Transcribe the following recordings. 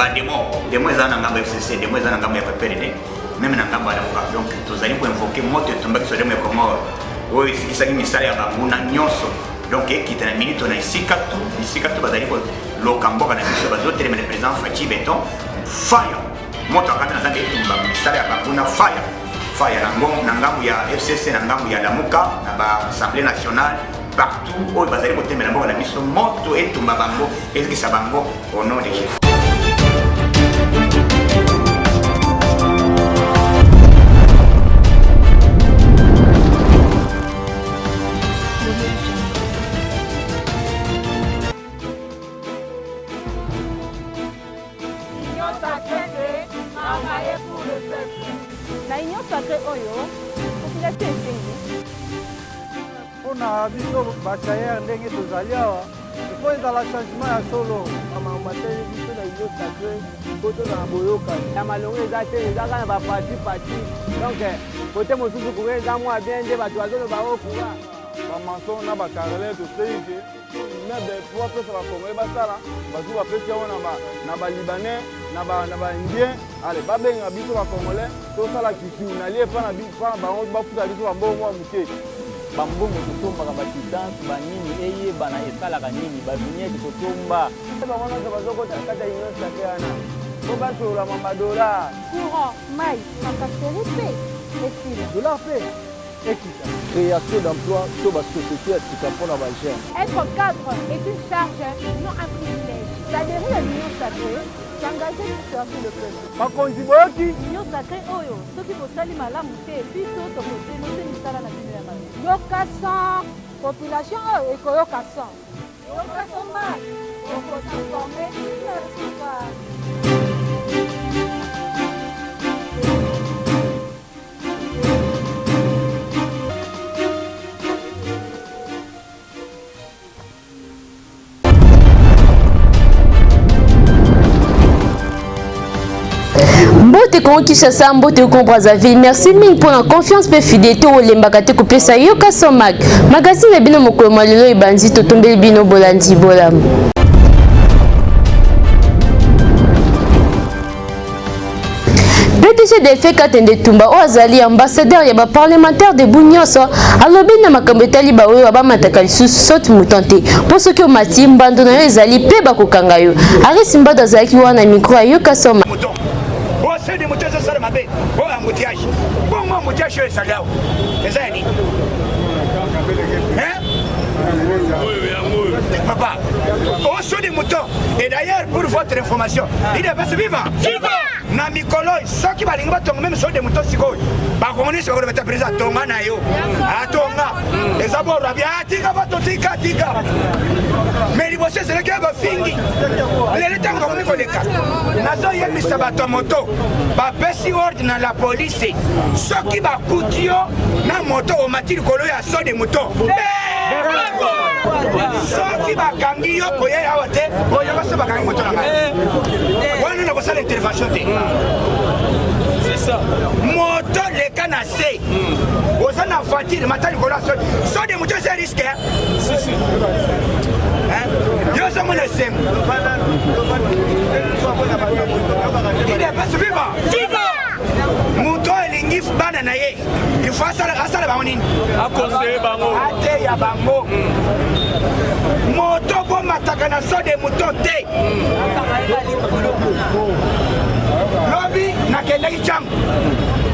demo ezana ngambo FCC demo ezana ngambo ya PPRD même na ngambo ya donc tozali ko invoquer moto etumba ki so demo Komoro oyo isikisaki misala ya banguna nyonso donc ekita na minute na isika tu bazali ko lokamboka na biso bazotelema le président Fachi Beton fire moto akata na zanga etumba misala ya banguna fire na ngambo ya FCC na ngambo ya Lamuka na ba Assemblée nationale partout où bazali ko temela mboka na biso moto etumba bango esikisa bango au nom de Jésus. On a vu que Bachaya ndenge tozali awa il faut ezala changement ya solo amamateli biso na union sacré koto na boyoka ya malongo eza te ezaka na baparti donc kote mosusu koke eza mwa bien nde bato bazoloba okuba bamanson na bakarele tosei ke mebe po apesa bakongole basala bazwi bapesi yango na balibanais na baindien ale babenga biso bakongole tosala kikiunalie mpa na bango bafuta biso bambongo ya moke bambongo totombaka bakidanse banini eyebana esalaka nini bavignete totomba bango nyonso bazokota kati ya union sacré wana po basolola madola courant mai makaseri mpe esila dolar mpe ekita création d'emploi to basociété ya sika mpona bagene. Être cadre est une charge, non un privilège. S'adhérer à l'union sacrée, s'engager pour servir le peuple. Bakonzi boyoki L'union sacrée oyo soki bosali malamu te biso tokosenose misala na bino ya mabe yoka population oyo ekoyoka sans yoka soma okotransforme na suka. Mbote Kongo Kinshasa, Mbote Kongo Brazzaville. Merci mille pour la confiance et fidélité au Lembakate Coupé Sayoka Somak. Magazine Bino Mokolo Malilo et Banzi Totombe Bino Bolandi Bolam. PDG de Fekatende Tumba Oazali, ambassadeur yaba parlementaire de Bunyoso, alobi na makambo etali ba oyo abamataka lisusu soti mutante. Po soki omati mbando na yo ezali pe bakokanga yo. Arisi mbado azalaki wana micro ayoka soma. C'est des moutons, ça m'a fait. Oh, un moutiage. Bon, moi, moutiage, c'est ça là. C'est ça, Yannick. Hein? Papa, on sont des moutons. Et d'ailleurs, pour votre information, il est passé vivant. Na mikolo, ceux qui balinga tonga même sont des moutons siko. Ba komoni siko le président tonga na yo. Atonga. Les abord rabia tika bato tika. Mais les bosses c'est le gars va fingi. Les temps comme ni koleka. Nazo yemi sabato moto. Ba pesi ordre na la police. Ceux qui ba kutio na moto o matiri kolo ya so des moutons. Ceux qui ba kangi yo koye awate, koye ba se ba kangi moto na ngai. Wana na kosa l'intervention te. C'est ça. Moto le canacé. Osa na voiture matali kolo so des moutons c'est risqué. Si si. Yo sommes les sèmes. Il est pas vivant. Vivant. Mouton et l'ingif bananaye. Il faut asala bangonine. A conseiller bango. Ate ya bango. Moto bon matakana so de mouton te. Lobby na kendaki cham.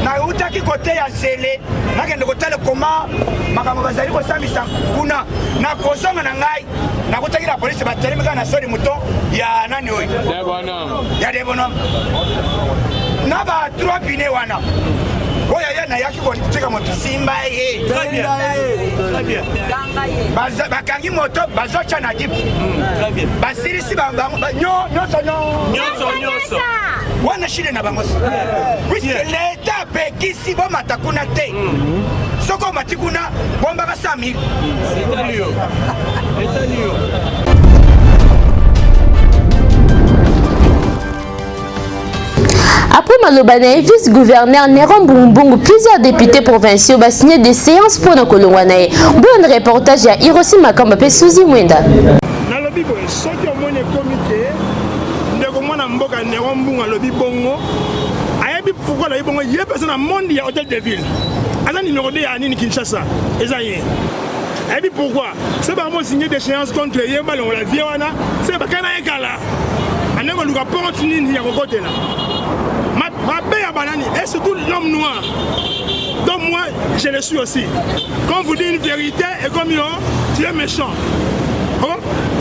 Na utaki kote ya sele. Na kende kotale koma makambo bazali ko samisa kuna na kosonga na ngai. Na kutaki la police batelemeka na so de mouton ya nani oyi. Ya bonhomme. Ya de bonhomme. Na ba trois pine wana. Oya ya na yaki ko tika moto simba ye. Très bien. Très bien. Bakangi moto bazocha na jeep. Très bien. Basirisi bango nyonso. Wana shide na bango. Puisque l'état pekisi bo matakuna te. Soko matikuna bomba ka 100 000. C'est lui. Après Malobanae, vice-gouverneur Néron Bumbungu, plusieurs députés provinciaux ont signé des séances pour nos Kolongwanae. Bon reportage à Hiroshi Makamba Pesouzi Mwenda. Nalobi boy, soki omone comité ndeko mwana mboka Néron Rombung à l'Obi Bongo. Ayebi pourquoi l'Obi Bongo, il y a personne dans le monde, il y a hôtel de ville. Azan numéro 2 à Nini Kinshasa. Et ça y est. Ayebi pourquoi? C'est pas moi signer des échéances contre Yéba, on la vie, c'est pas qu'un écala. On a un rapport entre Nini et Rokote là. Ma belle banane, et surtout l'homme noir. Donc moi, je le suis aussi. Quand vous dites une vérité, et comme tu es méchant.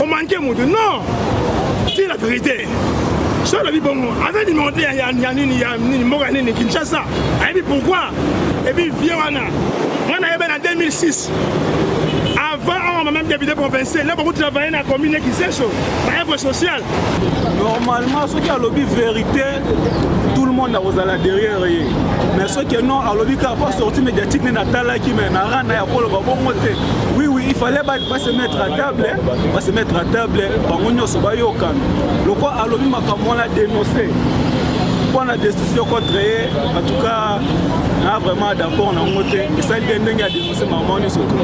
On manquait mon Dieu. Non, c'est la vérité. Sur la vie, bon, avant de demander à Yanni, Morani, Kinshasa, et puis pourquoi? Et puis, viens, on a en 2006. Avant, on m'a même député provincial. Là, beaucoup de travailler dans la commune qui sait chaud. Œuvre sociale. Normalement, ceux qui ont lobby vérité, tout le monde a osé la derrière. Mais ceux qui n'ont pas lobby pas sorti médiatique, qui oui, il fallait pas se mettre à table. Pas se mettre à table. Le quoi a lobby m'a dénoncé. Pour la destruction contre eux, en tout cas, on a vraiment d'accord en monté. Et ça, il y a dénoncé maman surtout.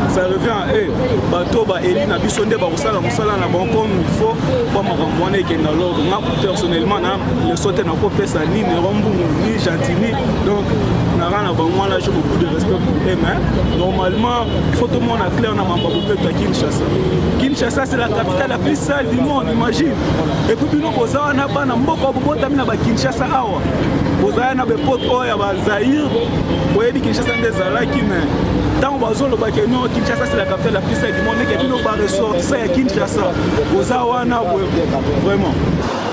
Ça revient à eux. Bateau, Eli, na bisonde, Barosala, Moussala, na bon comme il faut. Pour ma ramboiner qui est dans l'ordre. Moi, personnellement, le sauté n'a pas fait ça, ni Rombou, ni Gentini. Donc, on a rien à moi là, j'ai beaucoup de respect pour eux. Mais normalement, il faut tout le monde à clair, on a pas beaucoup de Kinshasa. Kinshasa, c'est la capitale la plus sale du monde, imagine. Et puis, nous, on n'a pas beaucoup de Kinshasa. Vous avez un pote à Zahir, vous avez dit Kinshasa est Zalaki, mais tant que vous avez dit que Kinshasa c'est la capitale la plus sale du monde, et que nous pas ressorti ça à Kinshasa. Vous avez vraiment.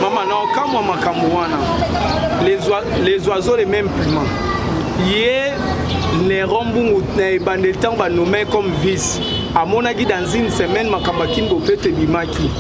Maman, non, quand moi les oiseaux les mêmes piment. Hier, les Rombung les bandetans va nommer comme vice. À mon avis, dans une semaine, ma campagne peut être bimaki.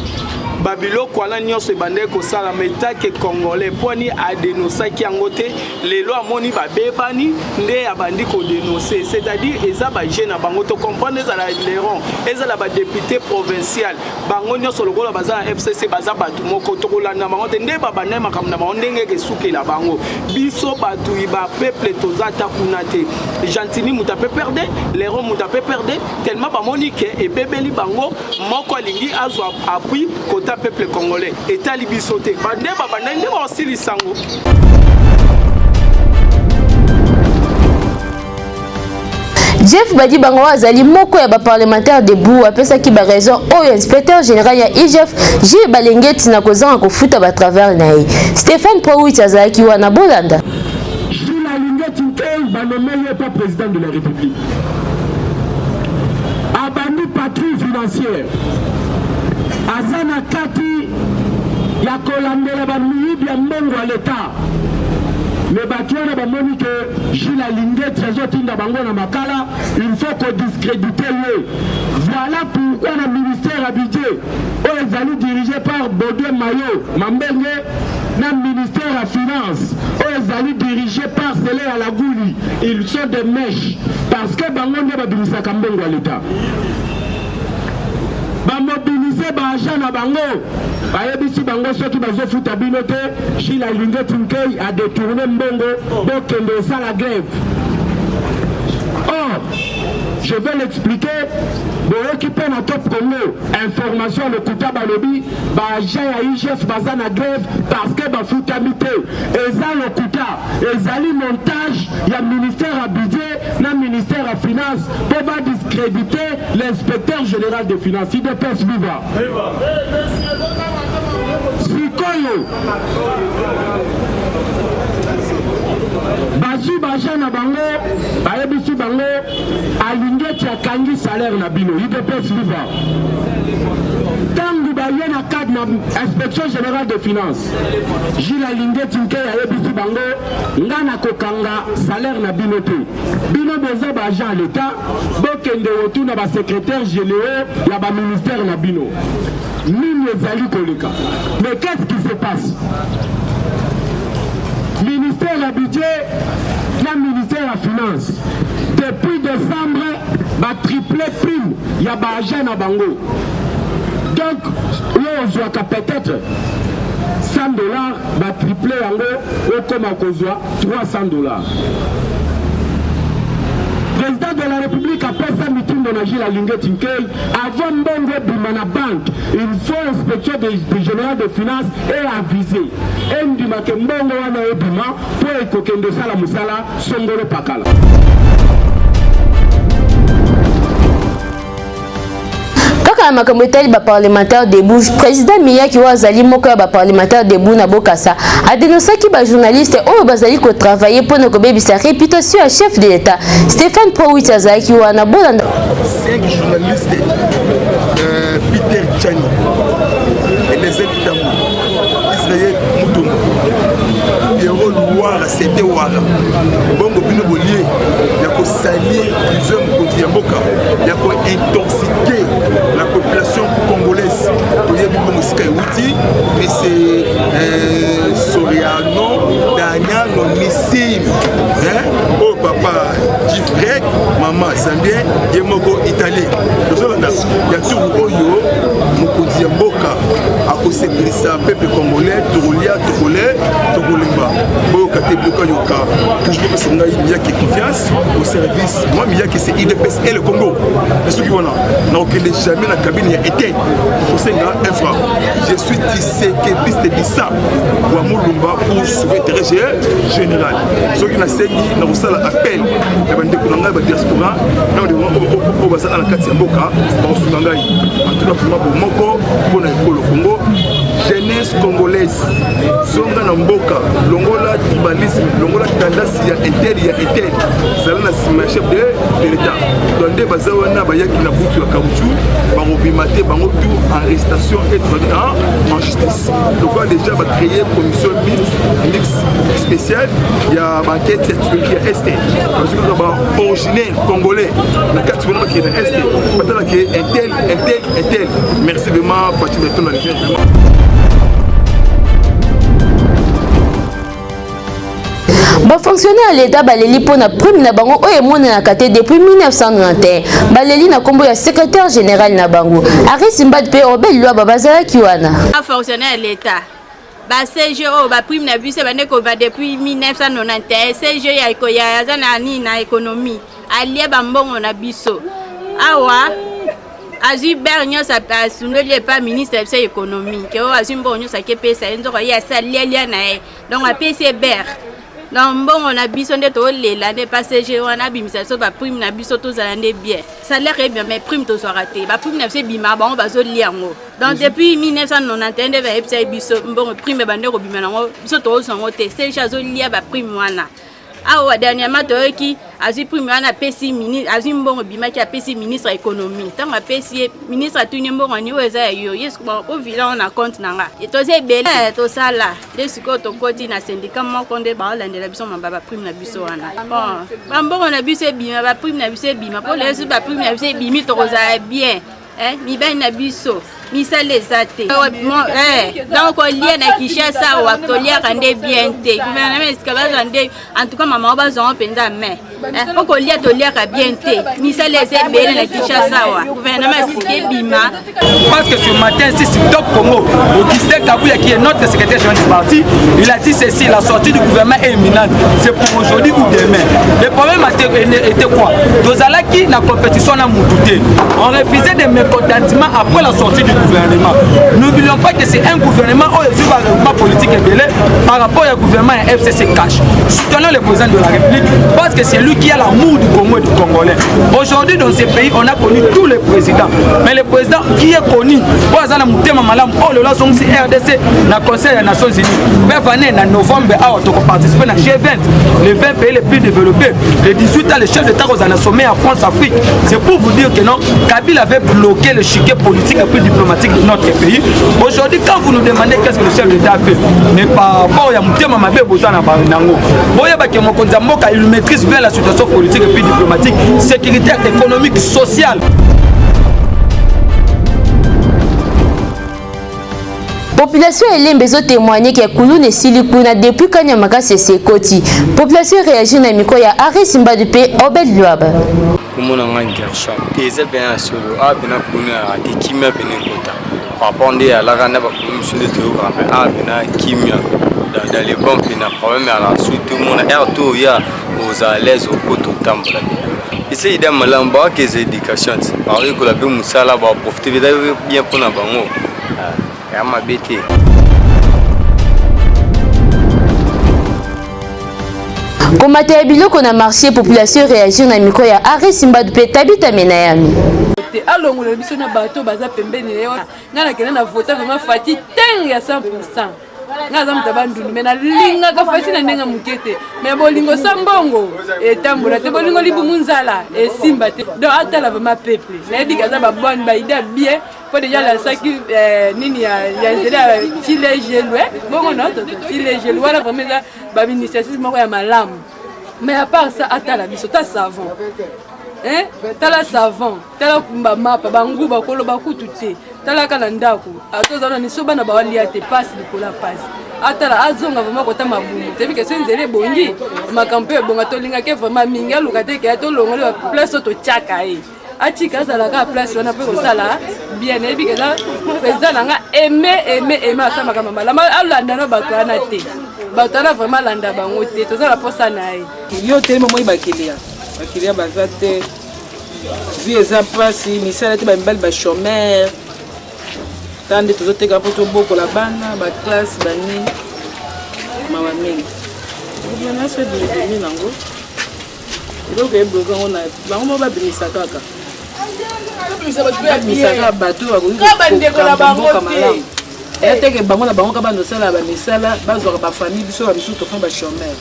Babilo kwala nyonso ebandé ko sala metake congolais poni a dénoncer ki angote les lois moni ba bebani ndé abandi ko dénoncer, c'est-à-dire eza ba jeune bango to comprendre eza la leron eza la ba député provincial bango nyonso lokola baza FCC baza batu moko to kolanda bango te ndé ba banema makamna bango ndenge ke suki la bango biso batu iba peuple tozata kunate Gentini mutape perdre leron mutape perdre tellement ba moni ke e bebeli bango moko lingi azwa appui kota peuple congolais et à libisoté bande babande aussi lisango. Jeff Badi Bango azali moko ya ba parlementaire debout apesa ki ba raison oyo inspecteur général ya IGF J Balengeti na kozanga kofuta ba travers na ye. Stéphane Prouit azali wana Bolanda. J Balengeti ba nommé pas président de la République. Abandi patrouille financière. Azana kati ya kolandela ba miyibi ya mbongo à l'État. Mais batuana ba moni que Jules Alingeti azotinda bango na makala, il faut qu'on discrédite lui. Voilà pourquoi le ministère à budget est dirigé par Baudouin Mayo, Mambenge, le ministère à finance est dirigé par Célé à la Gouli. Ils sont des mèches parce que bango ne ba bimisa kambongo à l'État. Ba mobiliser ba agent na bango ba yebisi bango soki bazo futa binote Jules Alingeti a détourné mbongo donc kende ça la grève. Or je vais l'expliquer pour occuper na top Congo information le kuta balobi ba agent ya IGF baza na grève parce que ba futa mité eza le kuta ezali montage ya ministère à budget na ministère à finance pour va discréditer l'inspecteur général des finances de Pes Viva. Sikoyo Bazu baja na bango bayebisu bango Alingeti akangi salaire na bino de Pes Viva. Tangu baye na cadre na inspection générale des finances Jules Alingeti ayebisu bango ngana kokanga salaire na bino te bino boza baja à l'état bokende retour na ba secrétaire général ya ba ministère na bino nini ezali koleka. Mais qu'est-ce qui se passe? Ministère à budget, le ministère à finance. Depuis décembre, va tripler prime, il y a pas agent à Bango. Donc, là, on voit qu'à peut-être $100 va tripler en gros, au comme à 300 $. président de la République a fait sa meeting dans la ville à Linguet-Tinkei. Avant Mbongo Bimana Bank, il faut l'inspection du général de finances et aviser. Et Ndima ke Mbongo wana ebima pour ekokende sala musala songolo pakala. Kaka makambo etali ba parlementaire debout, président Miyaki Wazali moko ya ba parlementaire debout na Bokassa a dénoncé ki ba journaliste oyo bazali ko travailler pour ne kobebisa réputation à chef de l'État. Stéphane Prowitz azaki wana bolanda 5 journalistes Peter Chani et les étudiants Israël Moutoum Pierrot Louara c'était Ouara Bongo Bino Bolier yako salir plusieurs mokonzi ya mboka yako intoxiquer la population congolaise toyebi bongo sika euti mais c'est Soriano Daniano Nissim oh papa Jifrek maman Zambien yemoko Italie tozolanda ya tout oyo mokonzi ya mboka akosekelisa peuple congolais tokolia tokolemba boyo kate bloka yoka toujours que c'est ngai Miyaki confiance au service moi Miyaki c'est IDPS et le Congo mais ce qui voilà n'a aucun jamais la cabine ya été au senga infra je suis tissé que piste de ça pour Mulumba pour sauver intérêt général ce qui n'a sengi na osala appel ya bande ko ngai ba diaspora na de ko ba sala na kati ya mboka ba osunga ngai en tout cas pour moko pour na ekolo Congo jeunesse congolaise zonga na mboka longola tribalisme longola tendance ya inter zala na sima chef de l'État donde bazawana bayaki na butu ya kabuchu barobimate bango tout en arrestation et en justice donc déjà va créer commission mixte spéciale ya banquette certifiée ya ST parce que ba originaire congolais na kati wana qui est na ST batala que intel merci vraiment Fatima Tona vraiment. Ba fonctionnaire l'État baleli pona prime na bango oyo mona na kate depuis 1991 baleli na kombo ya secrétaire général na bango Aris Mbad pe Obel Lwa babazala kiwana ba fonctionnaire l'État ba CGO ba prime na bise bande ko ba depuis 1991 CGO ya ikoya zana ni na économie alie ba mbongo na biso awa Azibert nyo sa sunoli pas ministre de l'économie que o azimbo nyo sa kepesa enzo ya salia na e donc a PCBR donc bon on a biso nde to lela ne passager on a bimisa so ba prime na biso to za ndé bien salaire est bien mais prime to so raté ba prime na biso bima ba on ba zo liango donc depuis 1991 nde ba epsa biso bon prime ba ndé ko bima nango biso to so ngote c'est chazo lia ba prime wana awa dernièrement to ki azi prime wana pesi ministre azi mbongo bima ki a pesi ministre économie tant a pesi ministre atuni mbongo ni weza yo yesu ba o vila on a compte nanga et to ze bele to sala de siko to koti na syndicat moko nde ba landela biso mamba prime na biso wana bon ba mbongo na biso bima ba prime na biso bima pour les ba prime na biso bimi to za bien mi ben na biso mi sale zate donc lien na Kinshasa wa tolia kande bien te gouvernement escalade ande en tout cas maman ba zon penda mais faut que lia tolia ka bien te mi sale zate ben na Kinshasa wa gouvernement sike bima parce que ce matin si c'est Top Congo Augustin Kabuya qui est notre secrétaire général du parti il a dit ceci la sortie du gouvernement est imminente c'est pour aujourd'hui ou demain le problème était quoi dozalaki na compétition na mututé on refusait de mécontentement après la sortie du gouvernement. N'oublions pas que c'est un gouvernement où il y a un gouvernement politique et par rapport au gouvernement FCC cash. Soutenons le président de la République parce que c'est lui qui a l'amour du Congo et du Congolais. Aujourd'hui dans ces pays, on a connu tous les présidents. Mais le président qui est connu, c'est RDC, dans le Conseil des Nations Unies. En novembre, on a participé à G20, les 20 pays les plus développés. Les 18 ans, les chefs d'État ont un sommet en France-Afrique. C'est pour vous dire que non, Kabila avait bloqué le chiquet politique et puis diplomatique de notre pays. Aujourd'hui, quand vous nous demandez qu'est-ce que le chef d'État fait, mais par rapport à Moutéma Mabé Bozana Barinango, il maîtrise bien la situation politique et puis diplomatique, sécuritaire, économique, sociale. Population Elembezo témoigné que Kouloune Silikuna depuis Kanyamaka Sekoti. Population réagit na miko ya Aris Mbad pe Obel Luaba. Kumona ngangersha. Teze bien solo abina kuna ikimia benekota. Paponde ya la gana ba kumsule to ba abina kimia. Dans les banques il y a problème à la suite tout le monde est autour ya aux à l'aise au poteau tambola. ese ida malamu baakeza éducation ti bakoyekola mpe mosala baprofite eza bien mpona bango ya mabe te. komata ya biloko na marché population réagir na micro ya Ari Simbadu pe Tabita Menayami. alongola biso na bato baza pembeni na yo nga nakende na vota vraiment fati teng ya 100%. Nga za mutu bandundu me nalingaka fati na ndenge moke te me bolingo sa mbongo etambola te bolingo libumu nzala esimba te donc atala vraiment peuple nayebi kaza babwani baide bien po déjà lasaki nini ya nzela ya filegelwe bongo na filegelwe wana vraiment eza bainitiative moko ya malamu mais à part ça atala biso ta savon tala savon tala kumba mapa bangu bakolo bakutu te tala kala ndako atozana ni soba na bawalia te passe likola passe atala azonga vraiment kota mabumu te bike senzele bongi makampe bonga tolinga ke vraiment mingi aluka te ke atolonga le place to chaka atika zala ka place wana pe ko sala bien e bike la président nga aimer asama kama malama alanda na bato ana te bato ana vraiment landa bango te tozala posa na yo te mo ibakilia bakilia baza te vie eza mpasi misala te bamibali bachomere tande tozoteka mpo tobokola bana baklasse bani mawa mingi gouvernance ebimibimi nango eloko ebloke yango na bango mo babimisa kaka babimisaka bato bakokiboka malamu eya teke bango na bango ka bandosala bamisala bazwaka bafamille biso babisu tofan bachomere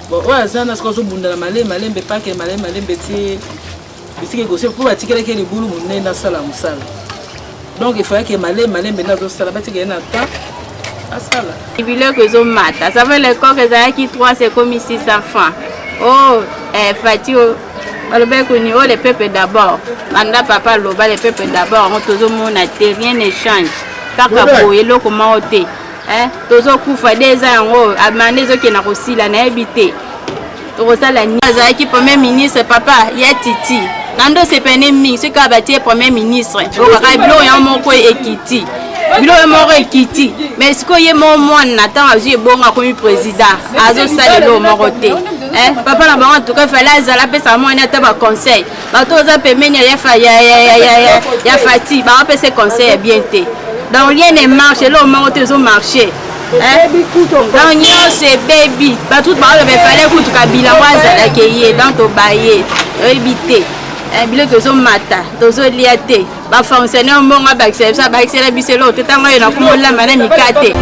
bon oyo aza na sika ozobundana malembe pake malembe ti bisika ekose mpo batikelaki libulu monene asala mosala donc efayaki malembe nde azosala batika ye na temps asala biloko ezomata sava lecoke ezalaki 3 c'est comme 600 francs fati balobaki kuni o le peuple d'abord banda papa aloba le peuple d'abord ngo tozomona te rien ne change kaka boye eloko moko te tozokufa de eza yango amande ezokenda kosila nayebi te tokosala nini azalaki premier ministre papa ya titi nando sepene mingi soki abatie premier ministre okaka biloko yango moko ekiti biloko moko ekiti mais sikoyo ye mo mwana na ntango azwi ebongo akomi président azosala eloko moko te papa na bango antuka fale azala apesa mwana ata baconseil bato oza pembeni ya fati baopesa conseil ya bien te donc rien ne marche eloko moko te ezomarche donc nyonso ebebi bato baoloba efale kutuka bilango azalaki ye donc tobaye oyebi te biloko ezomata tozolia te bafonctionnaire mbongo abakisela biso abakisela biso eloko te ntango oyo nakomolamba na mika te.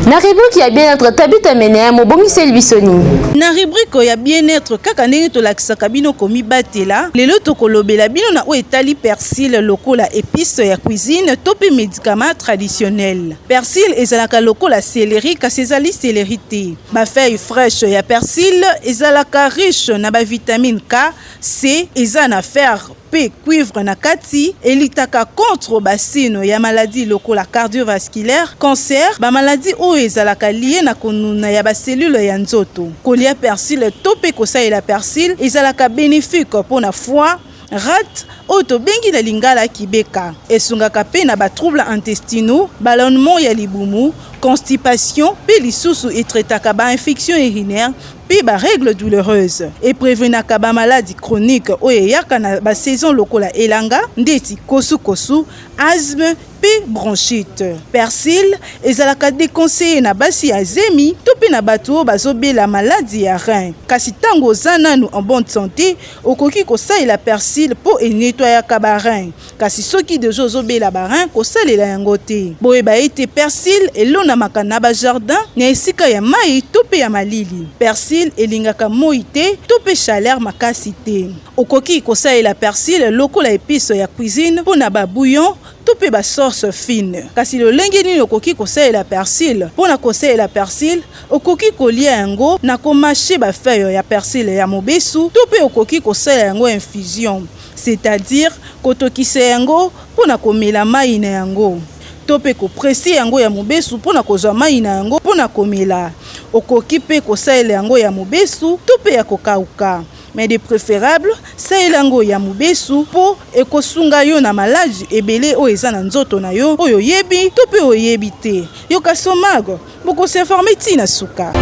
Na rubrique ya bien-être Tabita Menayami mobongiseli biso nini na rubrique ya bien-être kaka ndenge tolakisaka bino komibatela lelo tokolobela bino na oyo etali persil lokola épice ya cuisine to mpe médicament traditionnel. Persil ezalaka lokola céleri kasi ezali céleri te. Bafeuille fraîche ya persil ezalaka riche na bavitamine K, C, eza na fer pe cuivre na kati elitaka contre basino ya maladie lokola cardiovasculaire, cancer, ba maladie oyo ezalaka lié na konuna ya baselule ya nzoto. Kolia persil to pe kosalela persil ezalaka bénéfique mpona foie, rate oyo tobengi na lingala kibeka. Esungaka pe na batrouble intestinaux, ballonnement ya libumu, constipation pe lisusu etretaka bainfection urinaire pe barègle douloureuse et prévenaka bamaladi chronique oyo eyaka na basaison lokola elanga ndeti kosu-kosu, asthme pe bronchite. Persil ezalaka déconseillé na basi ya zemi to pe na bato oyo bazobela maladi ya rein. Kasi ntango oza nanu en bonne santé okoki kosalela persil mpo enetwayaka barein. Kasi soki deja ozobela barein kosalela yango te. Boyeba ete persil elonamaka na bajardin na esika ya mai to pe ya malili. Persil elingaka moi te to pe chaleur makasi te. Okoki kosalela persil lokola épice ya cuisine mpona babouillon to pe basource fine. Kasi lolenge nini okoki kosalela persil mpona kosalela persil okoki kolia yango na komashe bafeuille ya persil ya mobesu to pe okoki kosalela yango infusion, c'est-à-dire kotokisa yango mpona komela mai na yango to pe kopresi yango ya mobesu mpona kozwa mai na yango mpona komela. Okoki pe kosalela yango ya mobesu to pe ya kokauka. mais de préférable saelango ya mobesu po ekosunga yo na maladi ebele oyo eza na nzoto na yo oyo yebi to pe oyebi te. Yoka Somago boko se informer tina suka.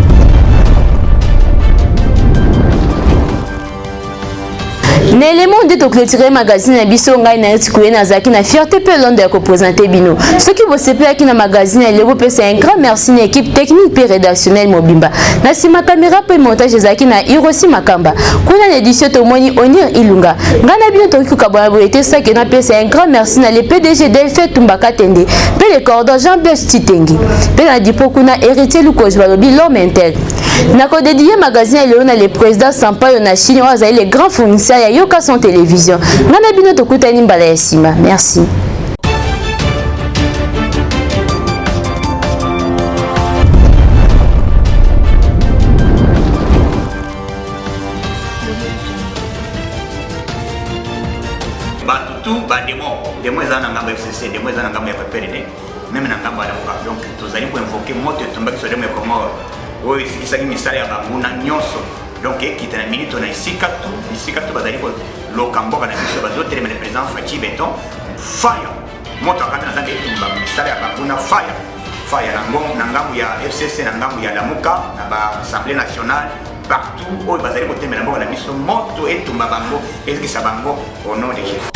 L'élément de clôturer magazine à biso ngai na etikoué na zaki na fierté pe londo ya ko présenter bino. Ce qui vous sepela ki na magazine et lebo pe c'est un grand merci à l'équipe technique et rédactionnelle Mobimba. Na sima caméra pe montage zaki na Hiroshi Makamba. Kuna l'édition tomoni Onir Ilunga. Ngana bino to ku kabwa boete ça que na pe c'est un grand merci à le PDG Delphi Tumbaka Tende. Pe le cordon Jean-Pierre Titengi. Pe na dipo kuna héritier Lukoj Balobi l'homme intègre. Na ko dédié magazine et le président Sampaio na Chine wa les grands fournisseurs ya Yoka son télévision. Ngana bino to kutani mbala ya sima. Merci. Batutu ba demo eza na ngamba FCC, demo eza na ngamba ya PPRD, même na ngamba ya kwa. Donc tozali ko invoquer moto tombaki so demo comme oyo isikisaki misala ya banguna nyonso. Donc ekita na minute na isika tu bazali ko lokamboka na biso bazotelema le président Fachi Beton fire moto akana na zande tumba misala ya banguna fire na ngambu ya FCC na ngambu ya Lamuka na ba Assemblée nationale partout oyo bazali ko temela mboka na biso moto etumba bango ezikisa bango au nom de Jésus.